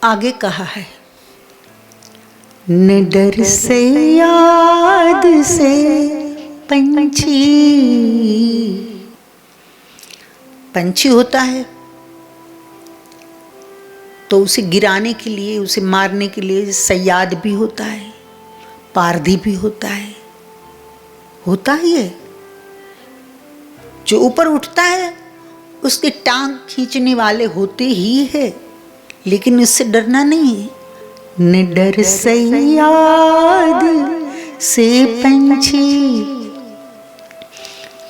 आगे कहा है, निडर से याद से पंछी। पंछी होता है तो उसे गिराने के लिए, उसे मारने के लिए सयाद भी होता है, पारधी भी होता ही है। जो ऊपर उठता है उसकी टांग खींचने वाले होते ही है, लेकिन उससे डरना नहीं है। निडर से याद से पंछी,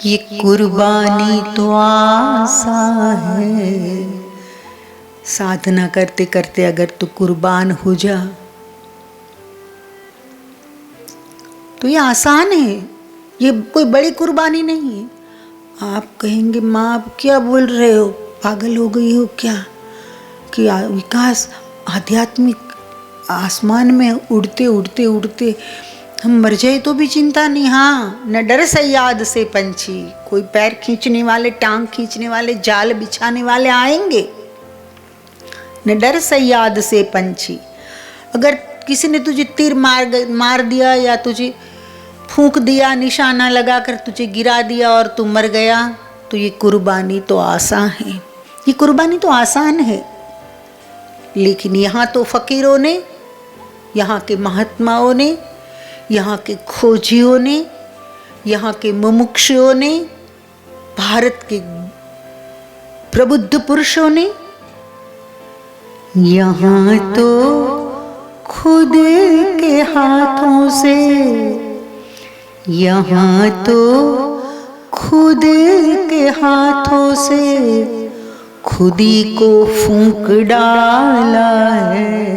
ये कुर्बानी तो आसान है। साधना करते करते अगर तू कुर्बान हो जा तो ये आसान है, ये कोई बड़ी कुर्बानी नहीं है। आप कहेंगे माँ आप क्या बोल रहे हो, पागल हो गई हो क्या, कि विकास आध्यात्मिक आसमान में उड़ते उड़ते उड़ते हम मर जाए तो भी चिंता नहीं। हाँ, न डर सयाद से पंछी, कोई पैर खींचने वाले, टांग खींचने वाले, जाल बिछाने वाले आएंगे। न डर सयाद से पंछी, अगर किसी ने तुझे तीर मार दिया या तुझे फूंक दिया, निशाना लगाकर तुझे गिरा दिया और तू मर गया, तो ये कुर्बानी तो आसान है, ये कुर्बानी तो आसान है। लेकिन यहाँ तो फकीरों ने, यहाँ के महात्माओं ने, यहाँ के खोजियों ने, यहाँ के मुमुक्षुओं ने, भारत के प्रबुद्ध पुरुषों ने, यहाँ तो खुद के हाथों से, यहाँ तो खुद के हाथों से खुदी को फूंक डाला है।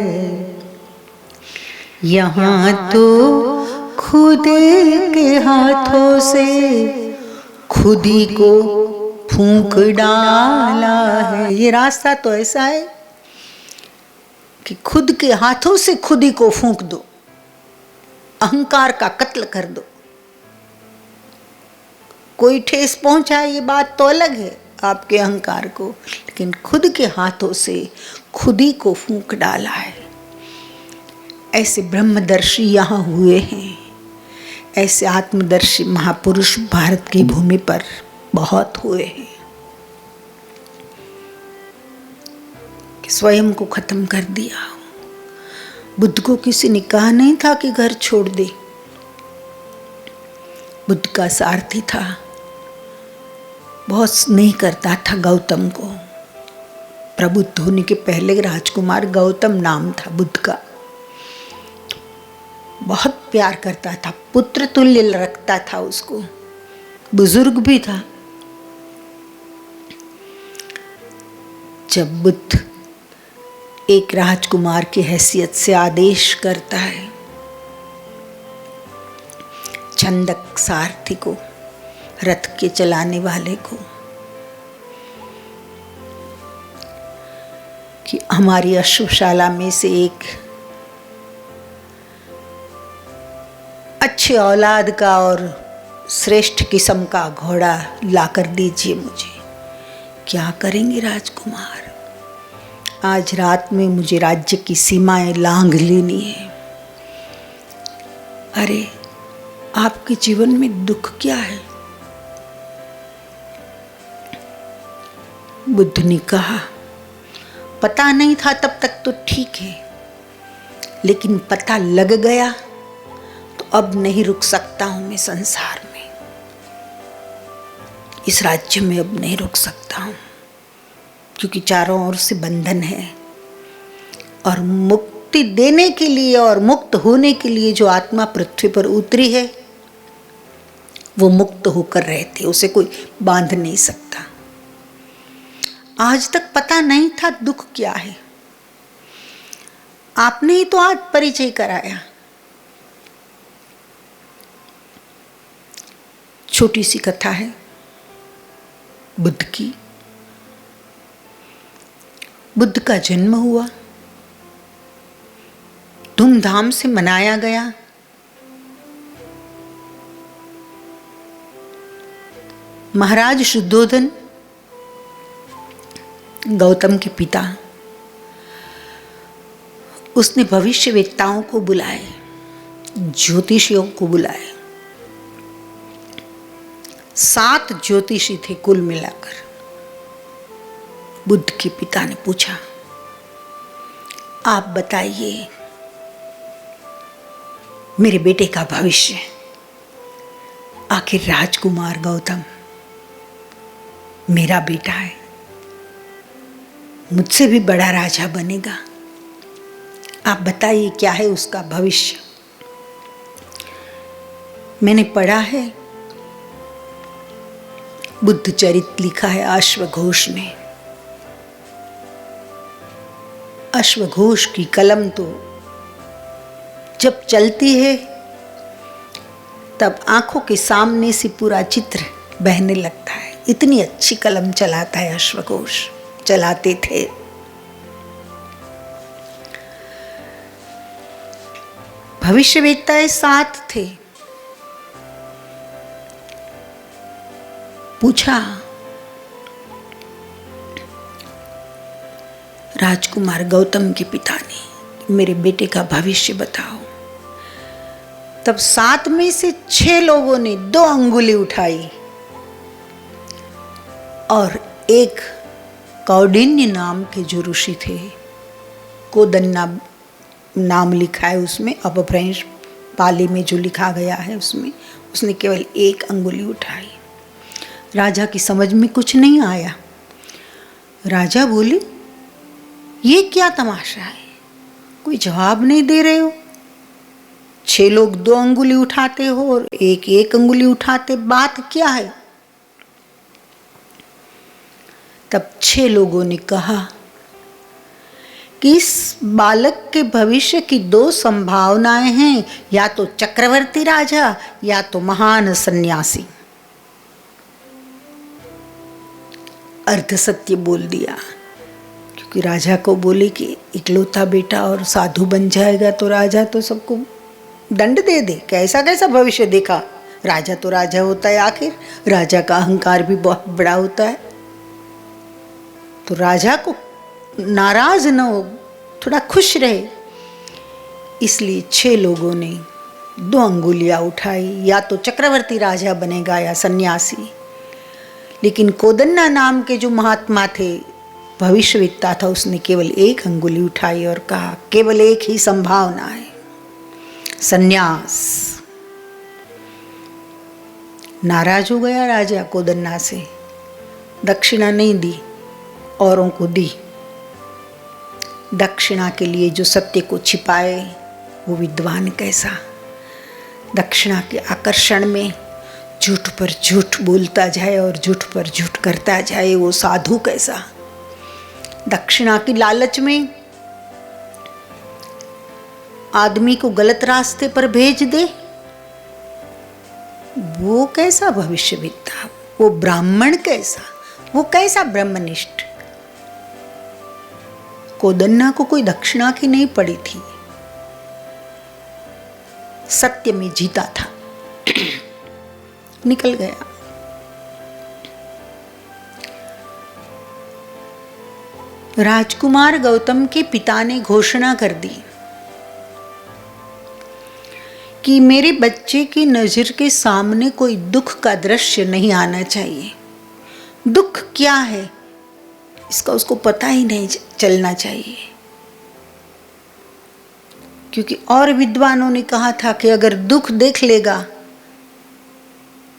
यहाँ तो खुद के हाथों से खुदी को फूंक डाला है। ये रास्ता तो ऐसा है कि खुद के हाथों से खुदी को फूंक दो, अहंकार का कत्ल कर दो। कोई ठेस पहुंचाए ये बात तो अलग है आपके अहंकार को, लेकिन खुद के हाथों से खुदी को फूंक डाला है। ऐसे ब्रह्मदर्शी यहाँ हुए हैं, ऐसे आत्मदर्शी महापुरुष भारत की भूमि पर बहुत हुए हैं कि स्वयं को खत्म कर दिया। बुद्ध को किसी ने कहा नहीं था कि घर छोड़ दे। बुद्ध का सारथी था, बहुत स्नेह करता था गौतम को। प्रबुद्ध होने के पहले राजकुमार गौतम नाम था बुद्ध का, बहुत प्यार करता था, पुत्र तुल्य रखता था उसको, बुजुर्ग भी था। जब बुद्ध एक राजकुमार की हैसियत से आदेश करता है छंदक सारथी को, रथ के चलाने वाले को, कि हमारी अश्वशाला में से एक अच्छे औलाद का और श्रेष्ठ किस्म का घोड़ा लाकर दीजिए मुझे। क्या करेंगे राजकुमार, आज रात में मुझे राज्य की सीमाएं लांघ लेनी है। अरे आपके जीवन में दुख क्या है? बुद्ध ने कहा पता नहीं था तब तक तो ठीक है, लेकिन पता लग गया तो अब नहीं रुक सकता हूं मैं संसार में, इस राज्य में अब नहीं रुक सकता हूं, क्योंकि चारों ओर से बंधन है। और मुक्ति देने के लिए और मुक्त होने के लिए जो आत्मा पृथ्वी पर उतरी है वो मुक्त होकर रहती है, उसे कोई बांध नहीं सकता। आज तक पता नहीं था दुख क्या है, आपने ही तो आज परिचय कराया। छोटी सी कथा है बुद्ध की। बुद्ध का जन्म हुआ, धूमधाम से मनाया गया। महाराज शुद्धोधन गौतम के पिता उसने भविष्यवेत्ताओं को बुलाए, ज्योतिषियों को बुलाए। 7 ज्योतिषी थे कुल मिलाकर। बुद्ध के पिता ने पूछा, आप बताइए मेरे बेटे का भविष्य। आखिर राजकुमार गौतम मेरा बेटा है, मुझसे भी बड़ा राजा बनेगा, आप बताइए क्या है उसका भविष्य। मैंने पढ़ा है, बुद्ध चरित लिखा है अश्वघोष ने। अश्वघोष की कलम तो जब चलती है तब आंखों के सामने से पूरा चित्र बहने लगता है। इतनी अच्छी कलम चलाता है अश्वघोष, चलाते थे। भविष्यवेत्ताएं 7 थे। पूछा, राजकुमार गौतम के पिता ने, मेरे बेटे का भविष्य बताओ। तब 7 में से 6 लोगों ने 2 अंगुली उठाई और एक कौंडिन्य नाम के जो ऋषि थे, कोदन्ना नाम लिखा है उसमें, अपभ्रंश पाली में जो लिखा गया है उसमें, उसने केवल 1 अंगुली उठाई। राजा की समझ में कुछ नहीं आया। राजा बोले, ये क्या तमाशा है, कोई जवाब नहीं दे रहे हो। 6 लोग 2 अंगुली उठाते हो और 1 अंगुली उठाते, बात क्या है। तब 6 लोगों ने कहा कि इस बालक के भविष्य की 2 संभावनाएं हैं, या तो चक्रवर्ती राजा या तो महान सन्यासी। अर्ध सत्य बोल दिया, क्योंकि राजा को बोले कि इकलौता बेटा और साधु बन जाएगा तो राजा तो सबको दंड दे दे। कैसा कैसा भविष्य देखा। राजा तो राजा होता है, आखिर राजा का अहंकार भी बहुत बड़ा होता है। तो राजा को नाराज न हो, थोड़ा खुश रहे, इसलिए 6 लोगों ने 2 अंगुलियां उठाई, या तो चक्रवर्ती राजा बनेगा या सन्यासी। लेकिन कोदन्ना नाम के जो महात्मा थे, भविष्यवेत्ता था, उसने केवल 1 अंगुली उठाई और कहा, केवल 1 ही संभावना है, सन्यास। नाराज हो गया राजा कोदन्ना से, दक्षिणा नहीं दी, औरों को दी। दक्षिणा के लिए जो सत्य को छिपाए वो विद्वान कैसा, दक्षिणा के आकर्षण में झूठ पर झूठ बोलता जाए और झूठ पर झूठ करता जाए वो साधु कैसा, दक्षिणा की लालच में आदमी को गलत रास्ते पर भेज दे, वो कैसा भविष्यवेत्ता, वो ब्राह्मण कैसा, वो कैसा ब्रह्मनिष्ठ। कोदन्ना को कोई दक्षिणा की नहीं पड़ी थी, सत्य में जीता था, निकल गया। राजकुमार गौतम के पिता ने घोषणा कर दी कि मेरे बच्चे की नजर के सामने कोई दुख का दृश्य नहीं आना चाहिए। दुख क्या है इसका उसको पता ही नहीं चलना चाहिए, क्योंकि और विद्वानों ने कहा था कि अगर दुख देख लेगा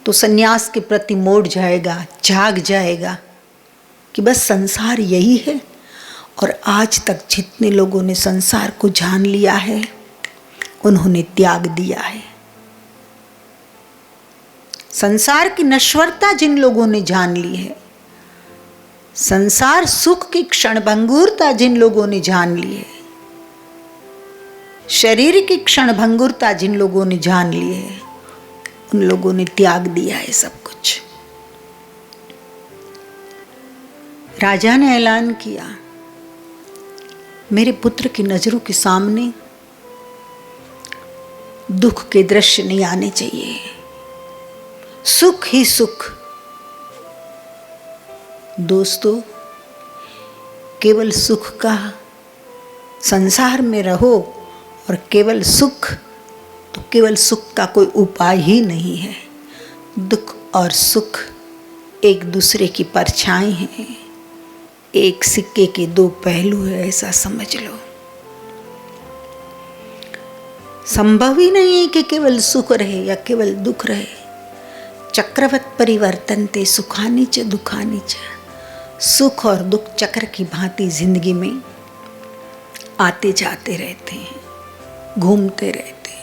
तो सन्यास के प्रति मोड़ जाएगा, जाग जाएगा कि बस संसार यही है। और आज तक जितने लोगों ने संसार को जान लिया है उन्होंने त्याग दिया है। संसार की नश्वरता जिन लोगों ने जान ली है, संसार सुख की क्षणभंगुरता जिन लोगों ने जान ली है, शरीर की क्षणभंगुरता जिन लोगों ने जान ली है, उन लोगों ने त्याग दिया है सब कुछ। राजा ने ऐलान किया, मेरे पुत्र की नजरों के सामने दुख के दृश्य नहीं आने चाहिए, सुख ही सुख। दोस्तों, केवल सुख का संसार में रहो और केवल सुख, तो केवल सुख का कोई उपाय ही नहीं है। दुख और सुख एक दूसरे की परछाई हैं, एक सिक्के के दो पहलू है, ऐसा समझ लो। संभव ही नहीं है कि केवल सुख रहे या केवल दुख रहे। चक्रवत परिवर्तनते सुखानि च दुखानि च। सुख और दुख चक्र की भांति जिंदगी में आते जाते रहते हैं, घूमते रहते हैं।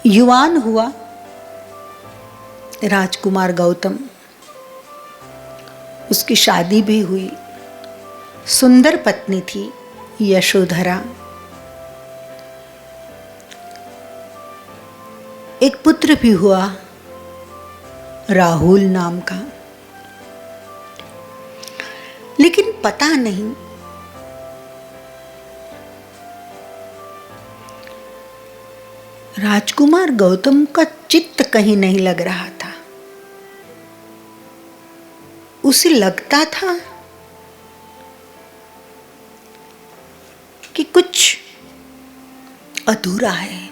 युवान हुआ राजकुमार गौतम, उसकी शादी भी हुई, सुंदर पत्नी थी यशोधरा। एक पुत्र भी हुआ राहुल नाम का। लेकिन पता नहीं राजकुमार गौतम का चित्त कहीं नहीं लग रहा था। उसे लगता था कि कुछ अधूरा है,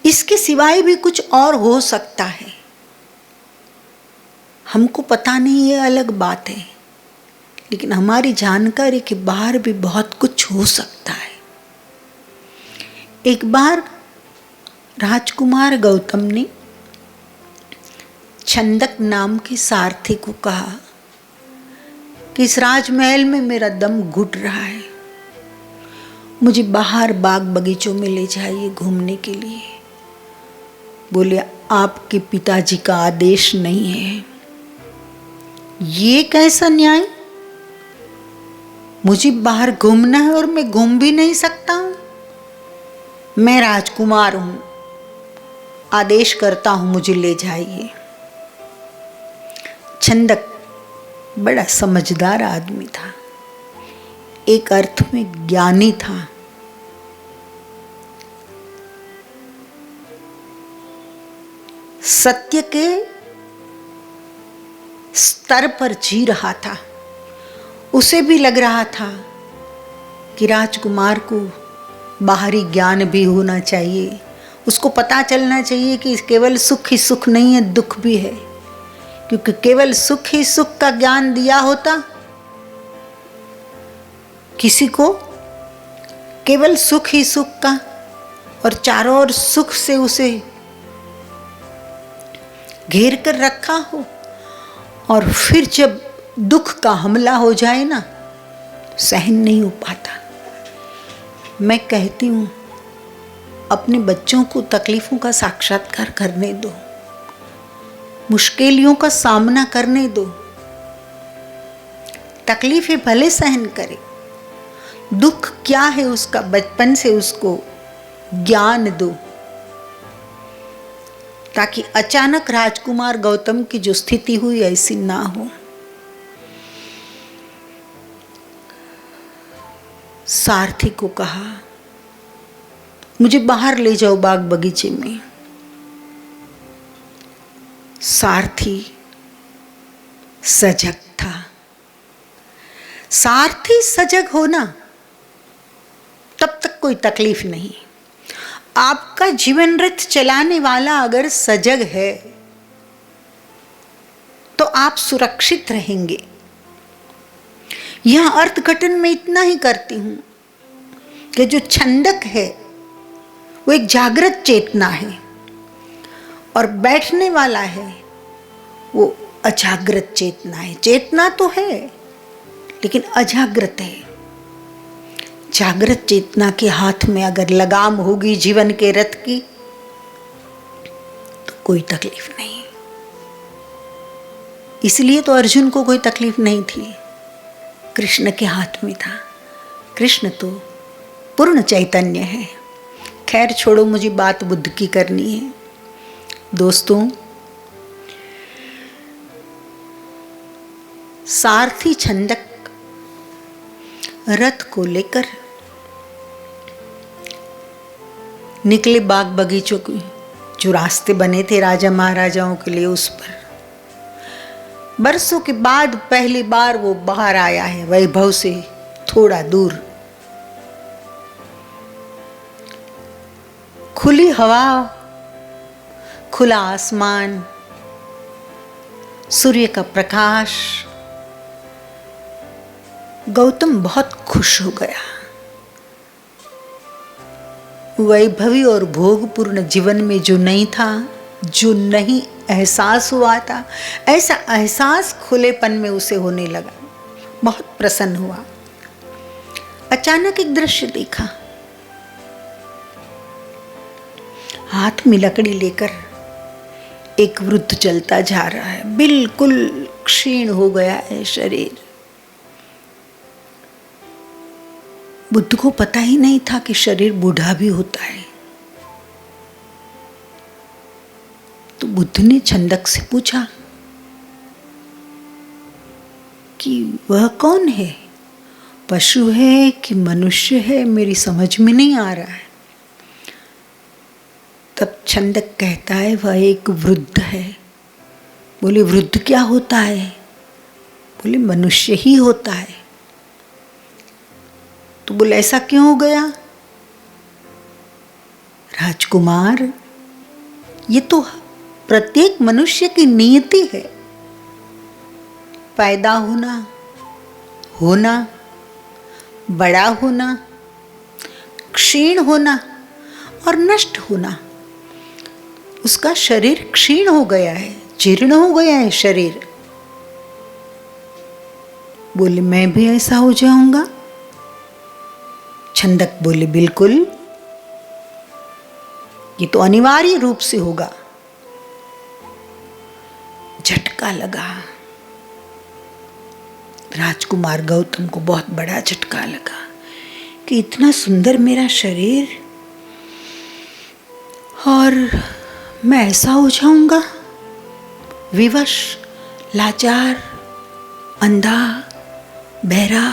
इसके सिवाय भी कुछ और हो सकता है। हमको पता नहीं, ये अलग बात है, लेकिन हमारी जानकारी के बाहर भी बहुत कुछ हो सकता है। एक बार राजकुमार गौतम ने छंदक नाम के सारथी को कहा कि इस राजमहल में मेरा दम घुट रहा है, मुझे बाहर बाग बगीचों में ले जाइए घूमने के लिए। बोले, आपके पिताजी का आदेश नहीं है। ये कैसा न्याय? मुझे बाहर घूमना है और मैं घूम भी नहीं सकता हूं। मैं राजकुमार हूं, आदेश करता हूं, मुझे ले जाइए। छंदक बड़ा समझदार आदमी था, एक अर्थ में ज्ञानी था। सत्य के स्तर पर जी रहा था। उसे भी लग रहा था कि राजकुमार को बाहरी ज्ञान भी होना चाहिए, उसको पता चलना चाहिए कि केवल सुख ही सुख नहीं है, दुख भी है। क्योंकि केवल सुख ही सुख का ज्ञान दिया होता, किसी को केवल सुख ही सुख का और चारों ओर सुख से उसे घेर कर रखा हो, और फिर जब दुख का हमला हो जाए ना, सहन नहीं हो पाता। मैं कहती हूँ, अपने बच्चों को तकलीफों का साक्षात्कार करने दो, मुश्किलों का सामना करने दो, तकलीफें भले सहन करे, दुख क्या है उसका बचपन से उसको ज्ञान दो, ताकि अचानक राजकुमार गौतम की जो स्थिति हुई ऐसी ना हो। सारथी को कहा, मुझे बाहर ले जाओ बाग बगीचे में। सारथी सजग था। सारथी सजग होना, तब तक कोई तकलीफ नहीं। आपका जीवन रथ चलाने वाला अगर सजग है तो आप सुरक्षित रहेंगे। यह अर्थघटन में इतना ही करती हूं कि जो छंदक है वो एक जागृत चेतना है और बैठने वाला है वो अजागृत चेतना है। चेतना तो है लेकिन अजागृत है। जागृत चेतना के हाथ में अगर लगाम होगी जीवन के रथ की तो कोई तकलीफ नहीं। इसलिए तो अर्जुन को कोई तकलीफ नहीं थी, कृष्ण के हाथ में था। कृष्ण तो पूर्ण चैतन्य है। खैर छोड़ो, मुझे बात बुद्ध की करनी है। दोस्तों, सारथी छंदक रथ को लेकर निकले बाग बगीचों के जो रास्ते बने थे राजा महाराजाओं के लिए, उस पर बरसों के बाद पहली बार वो बाहर आया है वैभव से थोड़ा दूर। खुली हवा, खुला आसमान, सूर्य का प्रकाश। गौतम बहुत खुश हो गया। वैभवी और भोगपूर्ण जीवन में जो नहीं था, जो नहीं एहसास हुआ था, ऐसा एहसास खुलेपन में उसे होने लगा। बहुत प्रसन्न हुआ। अचानक एक दृश्य देखा। हाथ में लकड़ी लेकर एक वृद्ध चलता जा रहा है। बिल्कुल क्षीण हो गया है शरीर। बुद्ध को पता ही नहीं था कि शरीर बूढ़ा भी होता है। तो बुद्ध ने छंदक से पूछा कि वह कौन है, पशु है कि मनुष्य है, मेरी समझ में नहीं आ रहा है। तब छंदक कहता है वह एक वृद्ध है। बोले वृद्ध क्या होता है? बोले मनुष्य ही होता है। तो बोले ऐसा क्यों हो गया? राजकुमार, ये तो प्रत्येक मनुष्य की नियति है। पैदा होना, होना, बड़ा होना, क्षीण होना और नष्ट होना। उसका शरीर क्षीण हो गया है, जीर्ण हो गया है शरीर। बोले मैं भी ऐसा हो जाऊंगा? छंदक बोले बिल्कुल, ये तो अनिवार्य रूप से होगा। झटका लगा। राजकुमार गौतम को बहुत बड़ा झटका लगा कि इतना सुंदर मेरा शरीर और मैं ऐसा हो जाऊंगा, विवश, लाचार, अंधा, बहरा,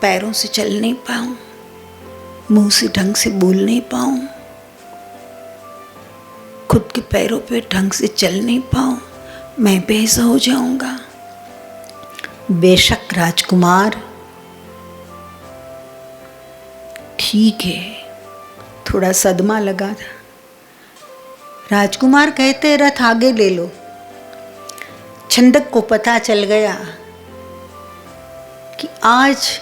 पैरों से चल नहीं पाऊं, मुंह से ढंग से बोल नहीं पाऊं, खुद के पैरों पे ढंग से चल नहीं पाऊं, मैं भी ऐसा हो जाऊंगा। बेशक राजकुमार, ठीक है। थोड़ा सदमा लगा था। राजकुमार कहते रथ आगे ले लो। छंदक को पता चल गया कि आज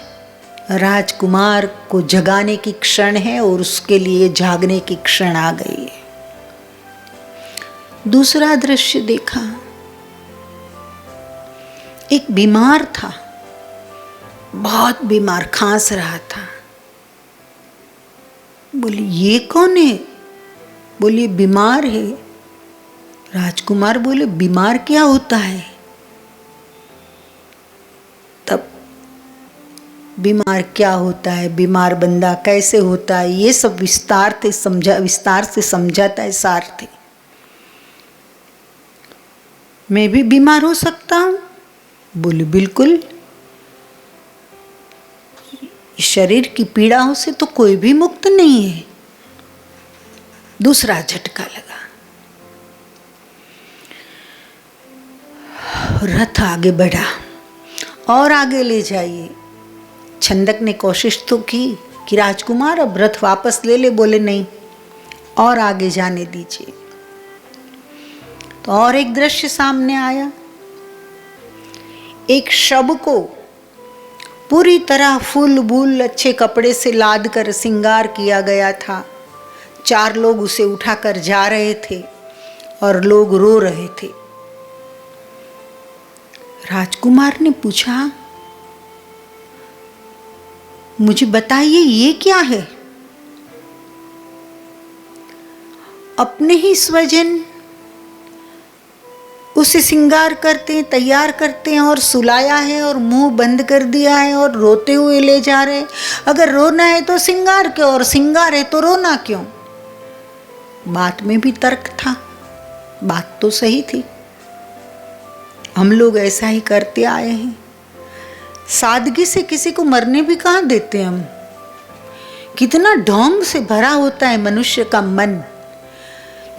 राजकुमार को जगाने की क्षण है और उसके लिए जागने की क्षण आ गई है। दूसरा दृश्य देखा। एक बीमार था, बहुत बीमार, खांस रहा था। बोले ये कौन है? बोले बीमार है। राजकुमार बोले बीमार क्या होता है? तब बीमार क्या होता है, बीमार बंदा कैसे होता है, ये सब विस्तार से समझाता है सारथी। मैं भी बीमार हो सकता हूं? बोले बिल्कुल। शरीर की पीड़ाओं से तो कोई भी मुक्त नहीं है। दूसरा झटका लगा। रथ आगे बढ़ा। और आगे ले जाइए। छंदक ने कोशिश तो की कि राजकुमार अब रथ वापस ले ले। बोले नहीं, और आगे जाने दीजिए। तो और एक दृश्य सामने आया। एक शव को पूरी तरह फूल बूल अच्छे कपड़े से लाद कर श्रृंगार किया गया था। 4 लोग उसे उठाकर जा रहे थे और लोग रो रहे थे। राजकुमार ने पूछा, मुझे बताइए ये क्या है? अपने ही स्वजन उसे श्रृंगार करते हैं, तैयार करते हैं और सुलाया है और मुंह बंद कर दिया है और रोते हुए ले जा रहे। अगर रोना है तो श्रृंगार क्यों, और श्रृंगार है तो रोना क्यों? बात में भी तर्क था। बात तो सही थी। हम लोग ऐसा ही करते आए हैं। सादगी से किसी को मरने भी कहाँ देते हम। कितना ढोंग से भरा होता है मनुष्य का मन।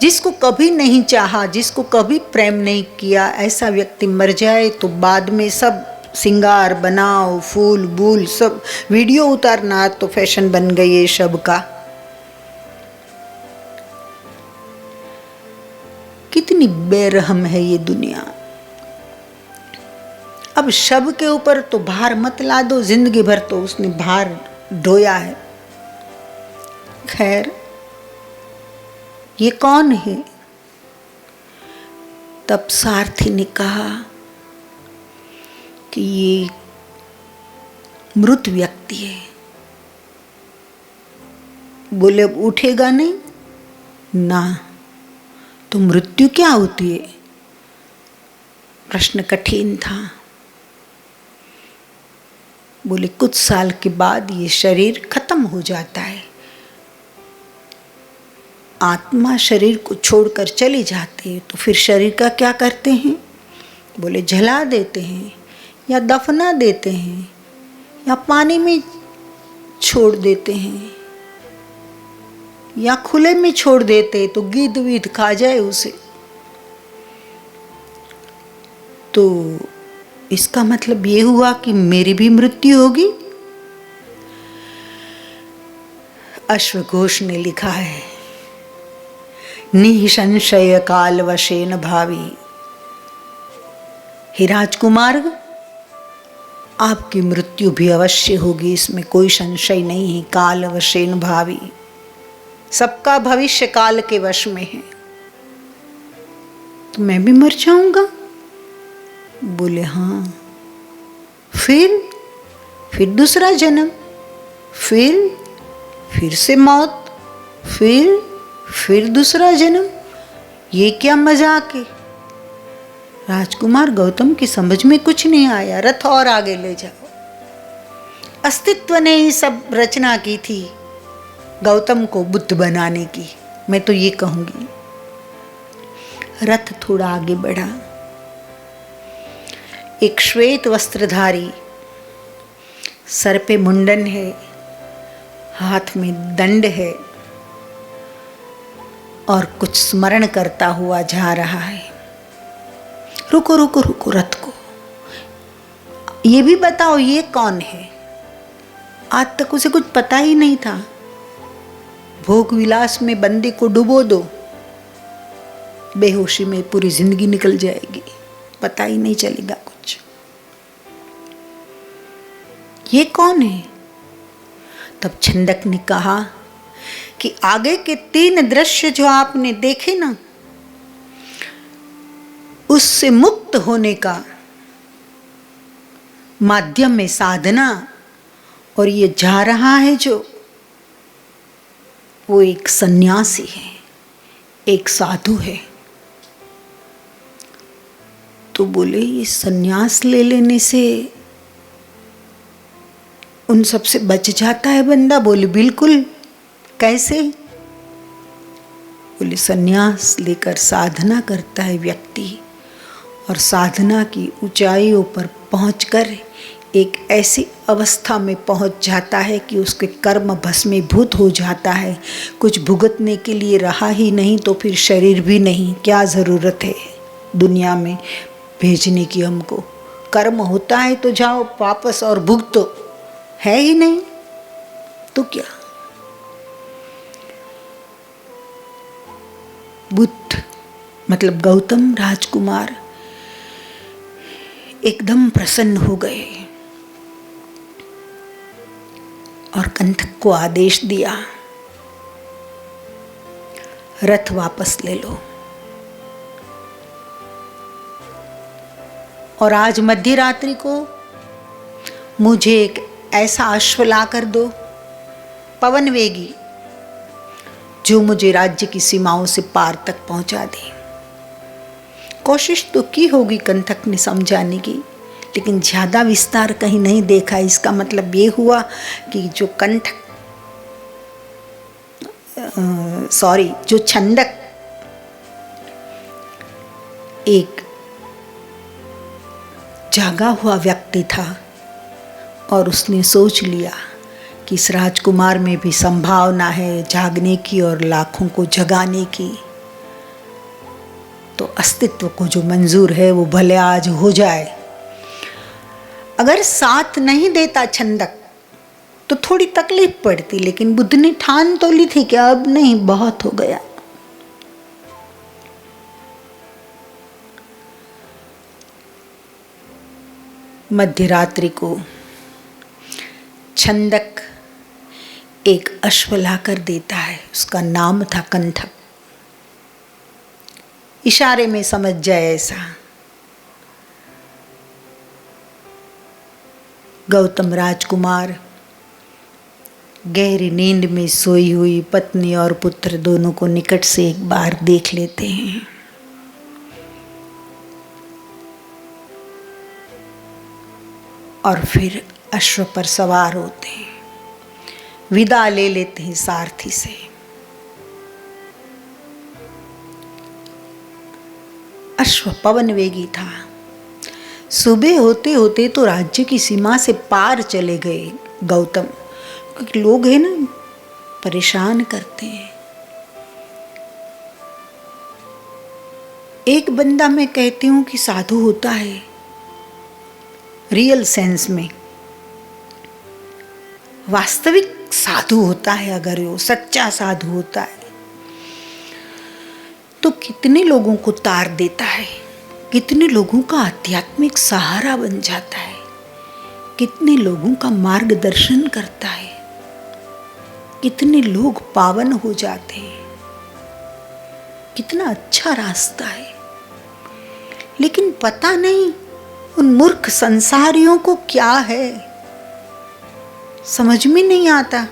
जिसको कभी नहीं चाहा, जिसको कभी प्रेम नहीं किया, ऐसा व्यक्ति मर जाए तो बाद में सब सिंगार बनाओ, फूल बूल सब, वीडियो उतारना तो फैशन बन गई है शब का। कितनी बेरहम है ये दुनिया। अब शब के ऊपर तो भार मत ला दो, जिंदगी भर तो उसने भार ढोया है। खैर, ये कौन है? तब सारथी ने कहा कि ये मृत व्यक्ति है। बोले अब उठेगा नहीं ना, तो मृत्यु क्या होती है? प्रश्न कठिन था। बोले कुछ साल के बाद ये शरीर खत्म हो जाता है, आत्मा शरीर को छोड़कर चली जाती है, तो फिर शरीर का क्या करते हैं? बोले जला देते हैं, या दफना देते हैं, या पानी में छोड़ देते हैं, या खुले में छोड़ देते हैं तो गिद्ध विद्ध खा जाए उसे। तो इसका मतलब ये हुआ कि मेरी भी मृत्यु होगी। अश्वघोष ने लिखा है, निसंशय काल वशेन भावी। हे राजकुमार, आपकी मृत्यु भी अवश्य होगी, इसमें कोई संशय नहीं है। काल वशेन भावी, सबका भविष्य काल के वश में है। तो मैं भी मर जाऊंगा? बोले हाँ। फिर दूसरा जन्म, फिर से मौत, फिर दूसरा जन्म। ये क्या मजाक है? राजकुमार गौतम की समझ में कुछ नहीं आया। रथ और आगे ले जाओ। अस्तित्व ने ही सब रचना की थी गौतम को बुद्ध बनाने की, मैं तो ये कहूंगी। रथ थोड़ा आगे बढ़ा। एक श्वेत वस्त्रधारी, सर पे मुंडन है, हाथ में दंड है और कुछ स्मरण करता हुआ जा रहा है। रुको रुको रुको रथ को, ये भी बताओ ये कौन है? आज तक उसे कुछ पता ही नहीं था। भोग विलास में बंदे को डुबो दो, बेहोशी में पूरी जिंदगी निकल जाएगी, पता ही नहीं चलेगा कुछ। ये कौन है? तब छंदक ने कहा कि आगे के 3 दृश्य जो आपने देखे ना, उससे मुक्त होने का माध्यम में साधना, और ये जा रहा है जो, वो एक सन्यासी है, एक साधु है। तो बोले ये सन्यास ले लेने से उन सब से बच जाता है बंदा? बोले बिल्कुल। कैसे? बोले सन्यास लेकर साधना करता है व्यक्ति, और साधना की ऊंचाइयों पर पहुंचकर एक ऐसी अवस्था में पहुंच जाता है कि उसके कर्म भस्मीभूत हो जाता है। कुछ भुगतने के लिए रहा ही नहीं, तो फिर शरीर भी नहीं। क्या ज़रूरत है दुनिया में भेजने की हमको? कर्म होता है तो जाओ वापस और भुगतो, है ही नहीं तो क्या? बुद्ध मतलब गौतम राजकुमार एकदम प्रसन्न हो गए और कंठक को आदेश दिया, रथ वापस ले लो और आज मध्य रात्रि को मुझे एक ऐसा अश्व ला कर दो, पवन वेगी, जो मुझे राज्य की सीमाओं से पार तक पहुंचा दे। कोशिश तो की होगी कंठक ने समझाने की, लेकिन ज़्यादा विस्तार कहीं नहीं देखा। इसका मतलब ये हुआ कि जो छंदक एक जागा हुआ व्यक्ति था और उसने सोच लिया कि इस राजकुमार में भी संभावना है जागने की और लाखों को जगाने की। तो अस्तित्व को जो मंजूर है वो भले आज हो जाए। अगर साथ नहीं देता छंदक तो थोड़ी तकलीफ पड़ती, लेकिन बुद्ध ने ठान तो ली थी कि अब नहीं, बहुत हो गया। मध्यरात्रि को छंदक एक अश्व लाकर देता है, उसका नाम था कंठक। इशारे में समझ जाए ऐसा। गौतम राजकुमार गहरी नींद में सोई हुई पत्नी और पुत्र दोनों को निकट से एक बार देख लेते हैं। और फिर अश्व पर सवार होते हैं, विदा ले लेते हैं सारथी से। अश्व पवन वेगी था। सुबह होते होते तो राज्य की सीमा से पार चले गए गौतम, क्योंकि लोग हैं ना, परेशान करते हैं। एक बंदा मैं कहती हूं कि साधु होता है रियल सेंस में, वास्तविक साधु होता है, अगर वो सच्चा साधु होता है तो कितने लोगों को तार देता है, कितने लोगों का आध्यात्मिक सहारा बन जाता है, कितने लोगों का मार्गदर्शन करता है, कितने लोग पावन हो जाते हैं। कितना अच्छा रास्ता है। लेकिन पता नहीं उन मूर्ख संसारियों को क्या है, समझ में नहीं आता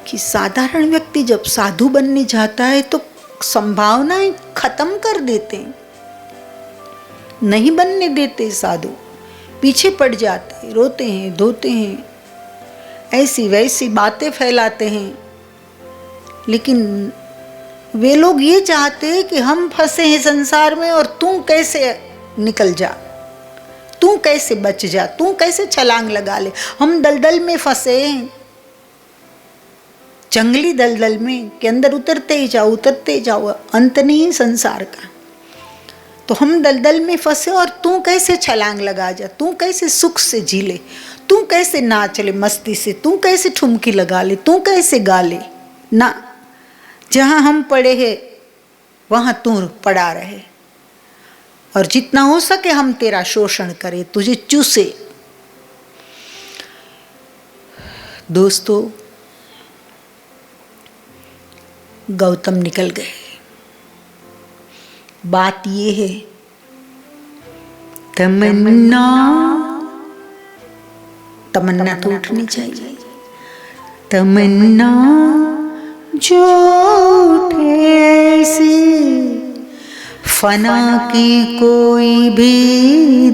कि साधारण व्यक्ति जब साधु बनने जाता है तो संभावनाएं खत्म कर देते हैं, नहीं बनने देते साधु, पीछे पड़ जाते हैं, रोते हैं, धोते हैं, ऐसी वैसी बातें फैलाते हैं। लेकिन वे लोग ये चाहते हैं कि हम फंसे हैं संसार में और तू कैसे निकल जा, तू कैसे बच जा, तू कैसे छलांग लगा ले। हम दलदल में फंसे हैं, जंगली दलदल में, के अंदर उतरते ही जाओ, उतरते ही जाओ, अंत नहीं संसार का। तो हम दलदल में फंसे और तू कैसे छलांग लगा जा, तू कैसे सुख से जी ले, तू कैसे नाच ले मस्ती से, तू कैसे ठुमकी लगा ले, तू कैसे गा ले। ना, जहां हम पड़े हैं वहां तू पड़ा रहे, और जितना हो सके हम तेरा शोषण करें, तुझे चूसे। दोस्तों, गौतम निकल गए। बात ये है, तमन्ना तो उठनी चाहिए। तमन्ना जो उठे ऐसी, फना की कोई भी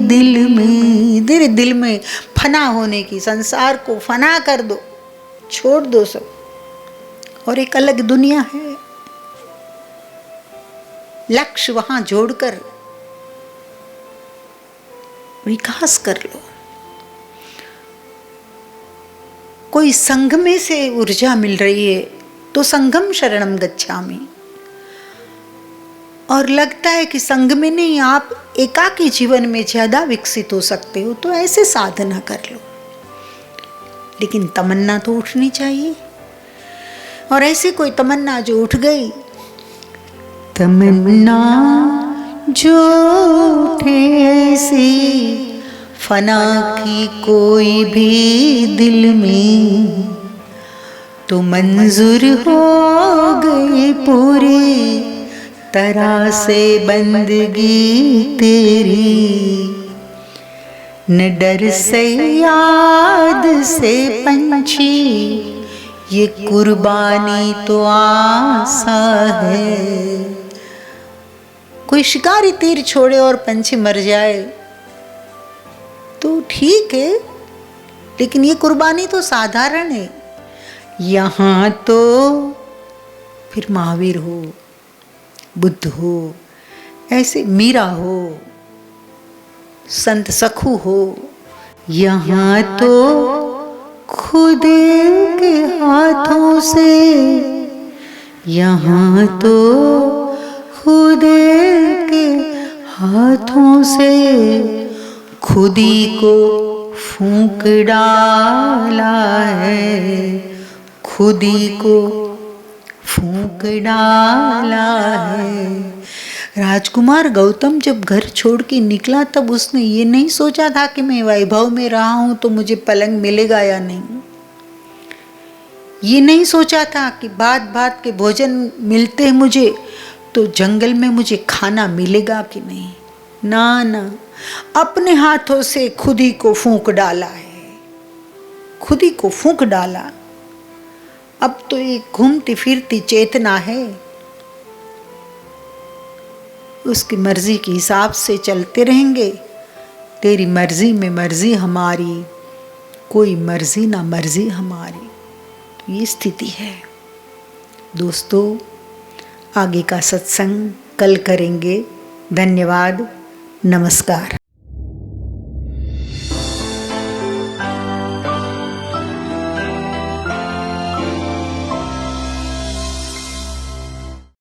दिल में फना होने की, संसार को फना कर दो, छोड़ दो सब, और एक अलग दुनिया है। लक्ष्य वहां जोड़कर विकास कर लो। कोई संघ में से ऊर्जा मिल रही है तो संघम शरणम गच्छामि, और लगता है कि संघ में नहीं, आप एकाकी जीवन में ज्यादा विकसित हो सकते हो, तो ऐसे साधना कर लो। लेकिन तमन्ना तो उठनी चाहिए, और ऐसी कोई तमन्ना जो उठ गई, तमन्ना जो उठे ऐसी, फना की कोई भी दिल में, तो मंजूर हो गई पूरी तरह से बंदगी तेरी। न डर से याद से पंछी, ये कुर्बानी तो आसा है। कोई शिकारी तीर छोड़े और पंछी मर जाए तो ठीक है, लेकिन ये कुर्बानी तो साधारण है। यहाँ तो फिर महावीर हो, बुद्ध हो, ऐसे मीरा हो, संत सखू हो, यहाँ तो खुद के हाथों से यहाँ तो खुद के हाथों से खुद ही को फूंक डाला है, खुद ही को फूंक डाला है। राजकुमार गौतम जब घर छोड़ के निकला तब उसने ये नहीं सोचा था कि मैं वैभव में रहा हूं तो मुझे पलंग मिलेगा या नहीं। ये नहीं सोचा था कि बात बात के भोजन मिलते हैं मुझे तो जंगल में मुझे खाना मिलेगा कि नहीं। ना ना, अपने हाथों से खुद ही को फूंक डाला है, खुद ही को फूंक डाला। अब तो एक घूमती फिरती चेतना है, उसकी मर्जी के हिसाब से चलते रहेंगे। तेरी मर्जी में मर्जी हमारी, कोई मर्जी ना मर्जी हमारी। तो ये स्थिति है दोस्तों। आगे का सत्संग कल करेंगे। धन्यवाद, नमस्कार।